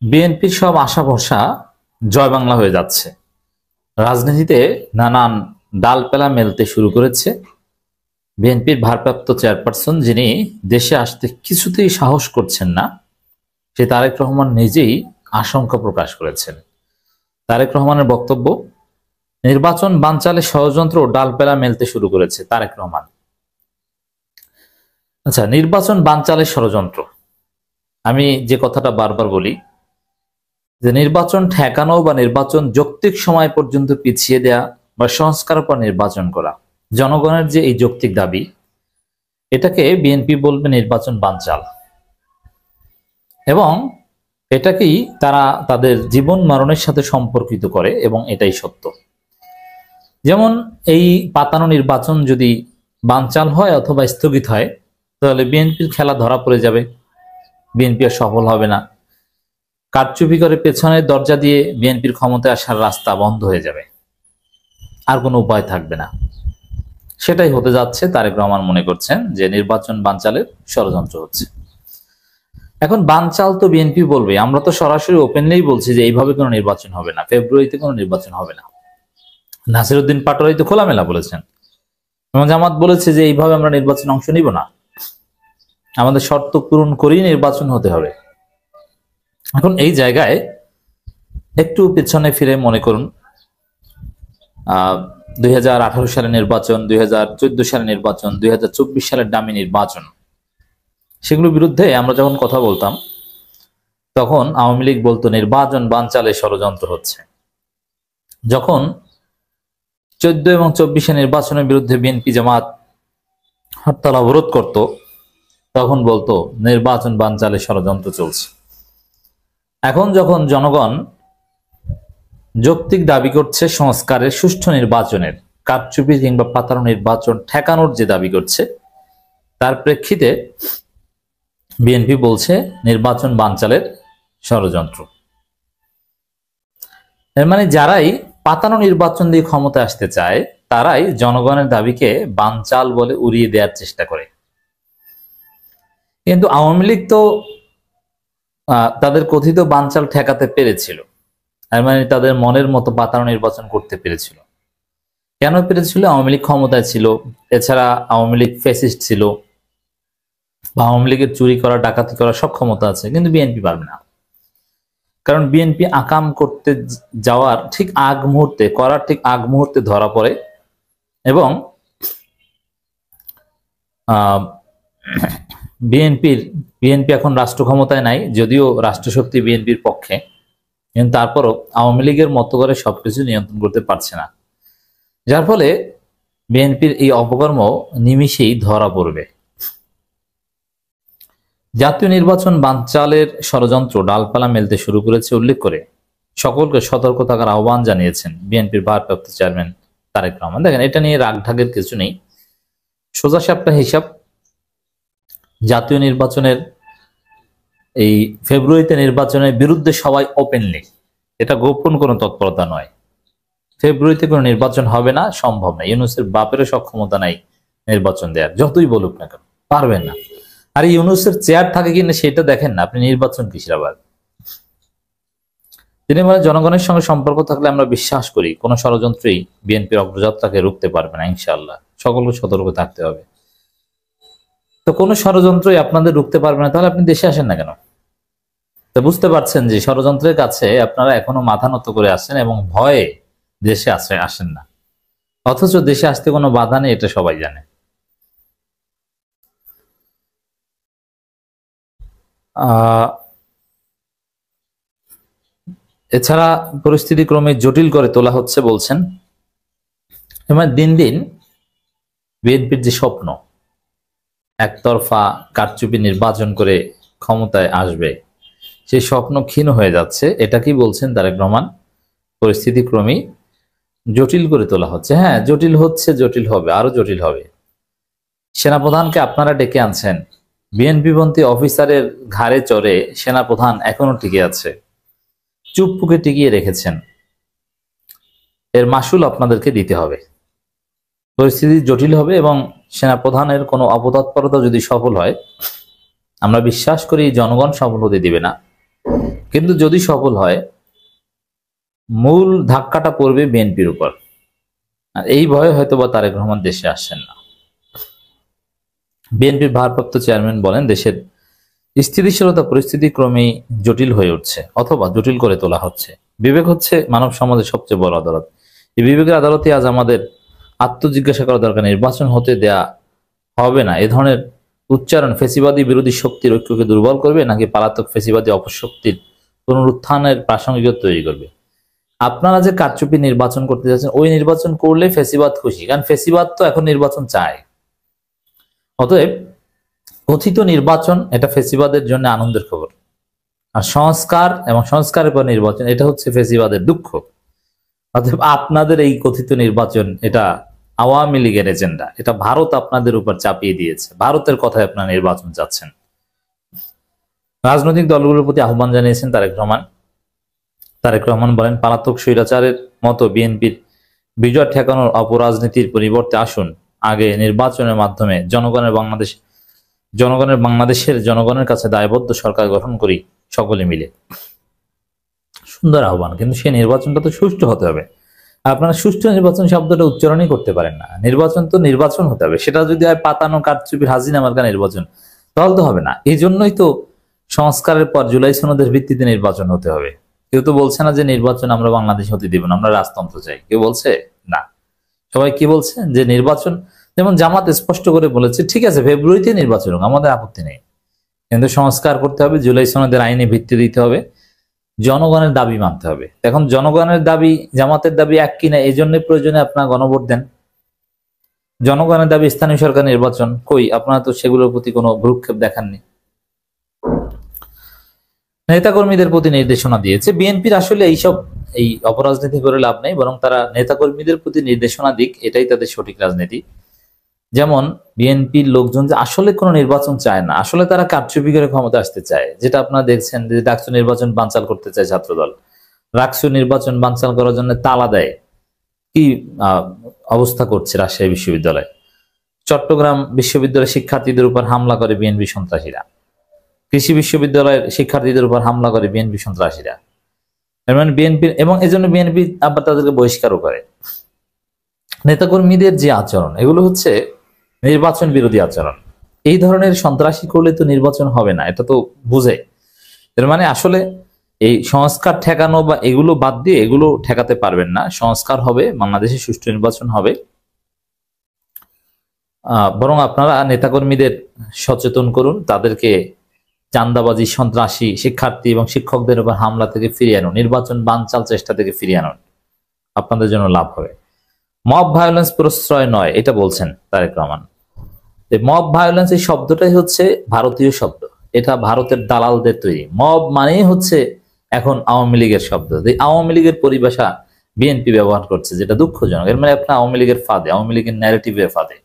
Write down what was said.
বিএনপির সব আশা ভরসা জয় বাংলা হয়ে যাচ্ছে। রাজনীতিতে নানান ডালপালা মেলতে শুরু করেছে। বিএনপির ভারপ্রাপ্ত চেয়ারপারসন, যিনি দেশে আসতে কিছুতেই সাহস করছেন না, সে তারেক রহমান নিজেই আশঙ্কা প্রকাশ করেছেন। তারেক রহমানের বক্তব্য, নির্বাচন বানচালে ষড়যন্ত্র ও ডালপালা মেলতে শুরু করেছে তারেক রহমান। আচ্ছা, নির্বাচন বানচালে ষড়যন্ত্র, আমি যে কথাটা বারবার বলি যে নির্বাচন ঠেকানো বা নির্বাচন যৌক্তিক সময় পর্যন্ত পিছিয়ে দেয়া বা সংস্কার পর নির্বাচন করা, জনগণের যে এই যৌক্তিক দাবি, এটাকে বিএনপি বলবে নির্বাচন বানচাল, এবং এটাকেই তারা তাদের জীবন মরণের সাথে সম্পর্কিত করে, এবং এটাই সত্য। যেমন এই পাতানো নির্বাচন যদি বানচাল হয় অথবা স্থগিত হয়, তাহলে বিএনপির খেলা ধরা পড়ে যাবে, বিএনপি আর সফল হবে না। কারচুপি করে পেছনের দরজা দিয়ে বিএনপির ক্ষমতায় আসার রাস্তা বন্ধ হয়ে যাবে, আর কোনো উপায় থাকবে না। সেটাই হতে যাচ্ছে। তারেক রহমান মনে করছেন যে নির্বাচন বানচালের ষড়যন্ত্র হচ্ছে। এখন বানচাল তো বিএনপি বলবে, আমরা তো সরাসরি ওপেনলি বলছি যে এইভাবে কোনো নির্বাচন হবে না, ফেব্রুয়ারিতে কোনো নির্বাচন হবে না। নাসিরউদ্দিন পাটোয়ারি তো খোলামেলা বলেছেন, এবং জামাত বলেছে যে এইভাবে আমরা নির্বাচনে অংশ নিব না, আমাদের শর্ত পূরণ করেই নির্বাচন হতে হবে। এখন এই জায়গায় একটু পেছনে ফিরে মনে করুন, 2018 সালের নির্বাচন, 2014 সালের নির্বাচন, 2024 সালের ডামি নির্বাচন, সেগুলোর বিরুদ্ধে আমরা যখন কথা বলতাম, তখন আওয়ামী লীগ বলতো নির্বাচন বানচালে ষড়যন্ত্র হচ্ছে। যখন 14 এবং 24 নির্বাচনের বিরুদ্ধে বিএনপি জামাত হরতাল অবরোধ করত, তখন বলতো নির্বাচন বানচালে ষড়যন্ত্র চলছে। এখন যখন জনগণ যৌক্তিক দাবি করছে সংস্কারের, সুষ্ঠু নির্বাচনের, কারচুপি কিংবা পাতানো নির্বাচন ঠেকানোর যে দাবি করছে, তার প্রেক্ষিতে বিএনপি বলছে নির্বাচন বানচালের ষড়যন্ত্র। এর মানে যারাই পাতানো নির্বাচন দিয়ে ক্ষমতা আসতে চায়, তারাই জনগণের দাবিকে বানচাল বলে উড়িয়ে দেওয়ার চেষ্টা করে। কিন্তু আওয়ামী লীগ তো তাদের কথিত বানচাল ঠেকাতে পেরেছিল, এর মানে তাদের মনের মতো পাতানো নির্বাচন করতে পেরেছিল। কেন পেরেছিল? আওয়ামী লীগ ক্ষমতায় ছিল, এছাড়া আওয়ামী লীগ ফ্যাসিস্ট ছিল, বা আওয়ামী লীগের চুরি করা, ডাকাতি করা সব ক্ষমতা আছে, কিন্তু বিএনপি পারবে না। কারণ বিএনপি আকাম করতে যাওয়ার ঠিক আগ মুহূর্তে, করার ঠিক আগ মুহূর্তে ধরা পড়ে, এবং বিএনপি এখন রাষ্ট্র ক্ষমতায় নাই, যদিও রাষ্ট্রশক্তি বিএনপির পক্ষে, কিন্তু তারপরও আওয়ামী লীগের মতো করে সবকিছু নিয়ন্ত্রণ করতে পারছে না। যার ফলে বিএনপির এই অপকর্ম নিমিষেই ধরা পড়বে। জাতীয় নির্বাচন বানচালের ষড়যন্ত্র ডালপালা মেলতে শুরু করেছে উল্লেখ করে সকলকে সতর্ক থাকার আহ্বান জানিয়েছেন বিএনপির ভারপ্রাপ্ত চেয়ারম্যান তারেক রহমান। দেখেন, এটা নিয়ে রাগ ঢাকের কিছু নেই, সোজা সাপটা হিসাব। জাতীয় নির্বাচনের এই ফেব্রুয়ারিতে নির্বাচনের বিরুদ্ধে সবাই ওপেনলি, এটা গোপন কোনো তৎপরতা নয়। ফেব্রুয়ারিতে কোনো নির্বাচন হবে না, সম্ভব না। ইউনূসের বাপেরও সক্ষমতা নাই নির্বাচন দেওয়ার, যতই বলুক না কেন, পারবেন না। আর ইউনূসের চেয়ার থাকে কিনা সেটা দেখেন না, আপনি নির্বাচন কিসের আবার? তিনি বলেন, জনগণের সঙ্গে সম্পর্ক থাকলে আমরা বিশ্বাস করি কোন ষড়যন্ত্রই বিএনপির অগ্রযাত্রাকে রুখতে পারবে না, ইনশাআল্লাহ। সকলকে সতর্ক থাকতে হবে। তো কোন ষড়যন্ত্রই আপনাদের রুখতে পারবে না, তাহলে আপনি দেশে আসেন না কেন? তো বুঝতে পারছেন যে ষড়যন্ত্রের কাছে আপনারা এখনো মাথা নত করে আসেন, এবং ভয়ে দেশে আসেন না, অথচ দেশে আসতে কোনো বাধা নেই, এটা সবাই জানে। এছাড়া পরিস্থিতি ক্রমে জটিল করে তোলা হচ্ছে বলছেন। এবং দিন দিন বিএনপির যে স্বপ্ন, একতরফা কারচুপি নির্বাচন করে ক্ষমতায় আসবে, সেই স্বপ্ন ক্ষীণ হয়ে যাচ্ছে। এটা কি বলছেন তারেক রহমান? পরিস্থিতি ক্রমেই জটিল করে তোলা হচ্ছে। হ্যাঁ, জটিল হচ্ছে, জটিল হবে, আরো জটিল হবে। সেনাপ্রধানকে আপনারা ডেকে আনছেন, বিএনপিপন্থী অফিসারের ঘাড়ে চড়ে সেনাপ্রধান এখনো টিকে আছে, চুপপুকে টিকিয়ে রেখেছেন। এর মাসুল আপনাদেরকে দিতে হবে। পরিস্থিতি জটিল হবে, এবং সেনাপ্রধানের কোনো অপতৎপরতা যদি সফল হয়, আমরা বিশ্বাস করি জনগণ সফল হতে দিবে না। কিন্তু যদি সফল হয় মূল ধাক্কাটা পড়বে বিএনপির উপর। আর এই ভয়ে হয়তোবা তারেক রহমান দেশে আসছেন না। বিএনপির ভারপ্রাপ্ত চেয়ারম্যান বলেন, দেশের স্থিতিশীলতা পরিস্থিতি ক্রমেই জটিল হয়ে উঠছে অথবা জটিল করে তোলা হচ্ছে। বিবেক হচ্ছে মানব সমাজের সবচেয়ে বড় আদালত। এই বিবেকের আদালতে আজ আমাদের আত্মজিজ্ঞাসা করা দরকার, নির্বাচন হতে দেয়া হবে না এ ধরনের উচ্চারণ ফেসিবাদী বিরোধী শক্তির ঐক্যকে দুর্বল করবে নাকি পালাতক ফেসিবাদী অপশক্তির পুনরুত্থানের প্রাসঙ্গিকতা তৈরি করবে। আপনারা যে কারচুপি নির্বাচন করতে যাচ্ছেন, ওই নির্বাচন করলে ফেসিবাদ খুশি, কারণ ফেসিবাদ তো এখন নির্বাচন চায়। অতএব কথিত নির্বাচন এটা ফেসিবাদের জন্য আনন্দের খবর, আর সংস্কার এবং সংস্কারের পর নির্বাচন এটা হচ্ছে ফেসিবাদের দুঃখ। অতএব আপনাদের এই কথিত নির্বাচন এটা আওয়ামী লীগের এজেন্ডা, এটা ভারত আপনাদের উপর চাপিয়ে দিয়েছে, ভারতের কথায় আপনারা নির্বাচন চাচ্ছেন। রাজনৈতিক দলগুলোর প্রতি আহ্বান জানিয়েছেন তারেক রহমান। তারেক রহমান বলেন, পালাতক স্বৈরাচারের মতো বিএনপির বিজয় ঠেকানোর অপরাজনীতির পরিবর্তে আসুন আগে নির্বাচনের মাধ্যমে বাংলাদেশের জনগণের কাছে দায়বদ্ধ সরকার গঠন করি সকলে মিলে। সুন্দর আহ্বান, কিন্তু সেই নির্বাচনটা তো সুষ্ঠু হতে হবে। আপনারা সুষ্ঠু নির্বাচন শব্দটা উচ্চারণই করতে পারেন না। নির্বাচন তো নির্বাচন হতে হবে, সেটা যদি হয় পাতানো কারচুপির হাজিনা মার্কা নির্বাচন, তাহলে তো হবে না। এই জন্যই তো সংস্কারের পর জুলাই সনদের ভিত্তিতে নির্বাচন হতে হবে। কেউ তো বলছে না যে নির্বাচন আমরা বাংলাদেশ হতে দিব না, আমরা রাজতন্ত্র চাই, কেউ বলছে না। সবাই কি বলছে যে নির্বাচন, যেমন জামাত স্পষ্ট করে বলেছে ঠিক আছে ফেব্রুয়ারিতে নির্বাচন হোক, আমাদের আপত্তি নেই, কিন্তু সংস্কার করতে হবে, জুলাই সনদের আইনে ভিত্তি দিতে হবে, জনগণের দাবি মানতে হবে। এখন জনগণের দাবি জামাতের দাবি এক কিনা, এই জন্য প্রয়োজনে আপনারা গণভোট দেন। জনগণের দাবি স্থানীয় সরকার নির্বাচন, কই আপনারা তো সেগুলোর প্রতি কোনো ভ্রুক্ষেপ দেখাননি। নেতাকর্মীদের প্রতি নির্দেশনা দিয়েছে বিএনপির। আসলে এই অপরাজনীতি করে লাভ নেই, বরং তারা নেতাকর্মীদের প্রতি নির্দেশনা দিক, এটাই তাদের সঠিক রাজনীতি। যেমন বিএনপির লোকজন যে আসলে কোনো নির্বাচন চায় না, আসলে তারা কারচুপি করে ক্ষমতা আসতে চায়, যেটা আপনারা দেখছেন যে ডাকসু নির্বাচন বানচাল করতে চায় ছাত্রদল, রাকসু নির্বাচন বানচাল করার জন্য তালা দেয়, কি অবস্থা করছে রাজশাহী বিশ্ববিদ্যালয়, চট্টগ্রাম বিশ্ববিদ্যালয়ের শিক্ষার্থীদের উপর হামলা করে বিএনপি সন্ত্রাসীরা, কৃষি বিশ্ববিদ্যালয়ের শিক্ষার্থীদের উপর হামলা করে বিএনপি সন্ত্রাসীরা, মানে বিএনপি, এবং এজন্য বিএনপি আবার তাদেরকে বহিষ্কারও করে। নেতাকর্মীদের যে আচরণ, এগুলো হচ্ছে নির্বাচন বিরোধী আচরণ। এই ধরনের সন্ত্রাসী করলে তো নির্বাচন হবে না, এটা তো বুঝে। এর মানে আসলে এই সংস্কার ঠেকানো বা এগুলো বাদ দিয়ে এগুলো ঠেকাতে পারবেন না। সংস্কার হবে, বাংলাদেশে সুষ্ঠু নির্বাচন হবে, বরং আপনারা নেতাকর্মীদের সচেতন করুন, তাদেরকে চাঁদাবাজি, সন্ত্রাসী, শিক্ষার্থী এবং শিক্ষকদের উপর হামলা থেকে ফিরিয়ে আনুন, নির্বাচন বানচাল চেষ্টা থেকে ফিরিয়ে আনুন, আপনাদের জন্য লাভ হবে। মব ভায়োলেন্স প্রশ্রয় নয়, এটা বলছেন তারেক রহমান। মব ভায়োলেন্স এই শব্দটাই হচ্ছে ভারতীয় শব্দ, এটা ভারতের দালালদের তৈরি। মব মানেই হচ্ছে এখন আওয়ামী লীগের শব্দ, আওয়ামী লীগের পরিভাষা বিএনপি ব্যবহার করছে, যেটা দুঃখজনক। এর মানে আপনার আওয়ামী লীগের ফাঁদে, আওয়ামী লীগের ন্যারেটিভের ফাঁদে।